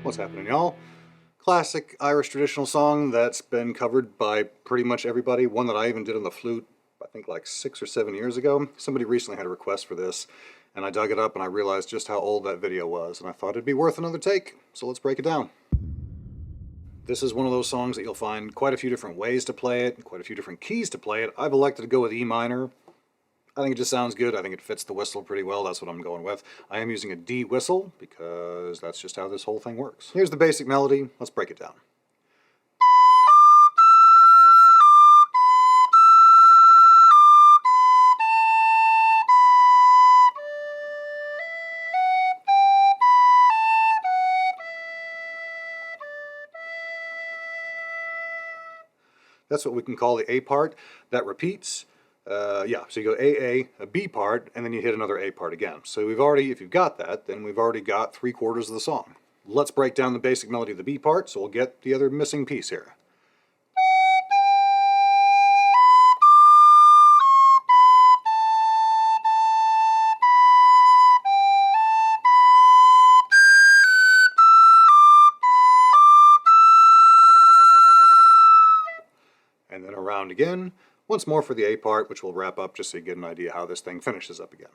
What's happening, y'all? Classic Irish traditional song that's been covered by pretty much everybody. One that I even did on the flute, I think like 6 or 7 years ago. Somebody recently had a request for this, and I dug it up and I realized just how old that video was, and I thought it'd be worth another take, so let's break it down. This is one of those songs that you'll find quite a few different ways to play it, quite a few different keys to play it. I've elected to go with E minor. I think it just sounds good. I think it fits the whistle pretty well. That's what I'm going with. I am using a D whistle because that's just how this whole thing works. Here's the basic melody. Let's break it down. That's what we can call the A part. That repeats. Yeah, so you go a B part, and then you hit another A part again. So we've already, if you've got that, then we've already got 3/4 of the song. Let's break down the basic melody of the B part, so we'll get the other missing piece here. And then around again, once more for the A part, which we'll wrap up just so you get an idea how this thing finishes up again.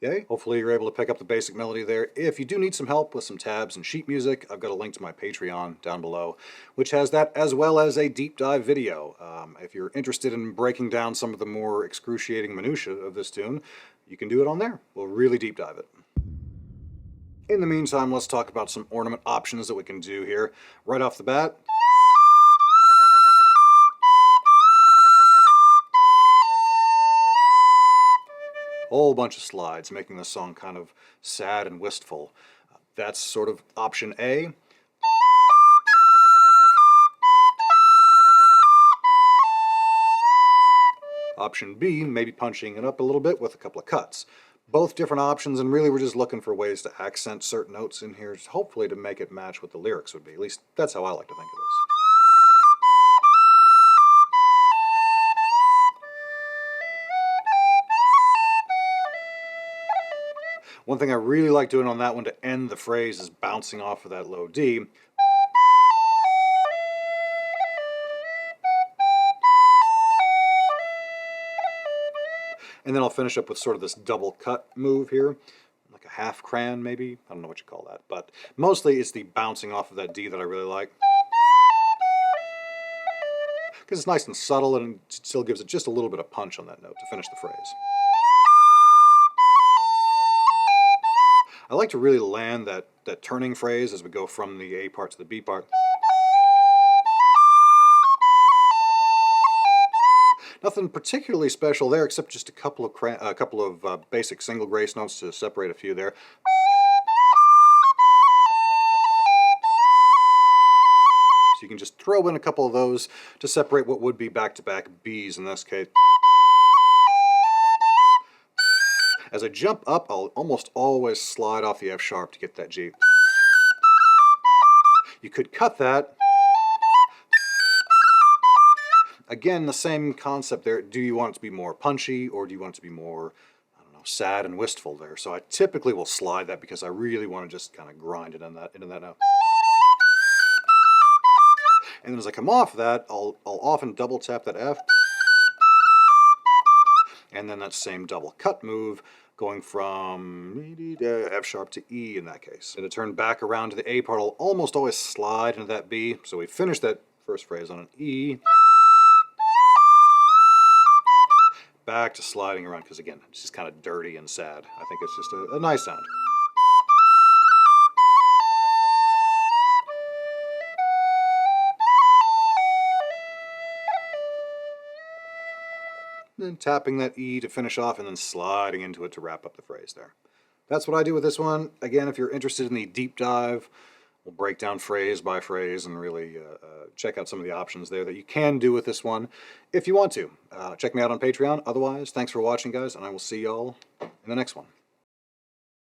Okay, hopefully you're able to pick up the basic melody there. If you do need some help with some tabs and sheet music, I've got a link to my Patreon down below, which has that as well as a deep dive video. If you're interested in breaking down some of the more excruciating minutiae of this tune, you can do it on there. We'll really deep dive it. In the meantime, let's talk about some ornament options that we can do here. Right off the bat, whole bunch of slides, making the song kind of sad and wistful. That's sort of option A. Option B, maybe punching it up a little bit with a couple of cuts. Both different options, and really we're just looking for ways to accent certain notes in here, hopefully to make it match what the lyrics would be. At least that's how I like to think of this. One thing I really like doing on that one to end the phrase is bouncing off of that low D. And then I'll finish up with sort of this double cut move here, like a half cran maybe. I don't know what you call that, but mostly it's the bouncing off of that D that I really like. Because it's nice and subtle and it still gives it just a little bit of punch on that note to finish the phrase. I like to really land that turning phrase as we go from the A part to the B part. Nothing particularly special there, except just a couple of basic single grace notes to separate a few there. So you can just throw in a couple of those to separate what would be back-to-back Bs in this case. As I jump up, I'll almost always slide off the F sharp to get that G. You could cut that. Again, the same concept there. Do you want it to be more punchy, or do you want it to be more, I don't know, sad and wistful there? So I typically will slide that because I really want to just kind of grind it into that note. And then as I come off that, I'll often double tap that F. And then that same double cut move going from F sharp to E in that case. And to turn back around to the A part, I'll almost always slide into that B. So we finish that first phrase on an E. Back to sliding around, because again, it's just kind of dirty and sad. I think it's just a nice sound. Then tapping that E to finish off, and then sliding into it to wrap up the phrase there. That's what I do with this one. Again, if you're interested in the deep dive, we'll break down phrase by phrase and really check out some of the options there that you can do with this one if you want to. Check me out on Patreon. Otherwise, thanks for watching, guys, and I will see y'all in the next one.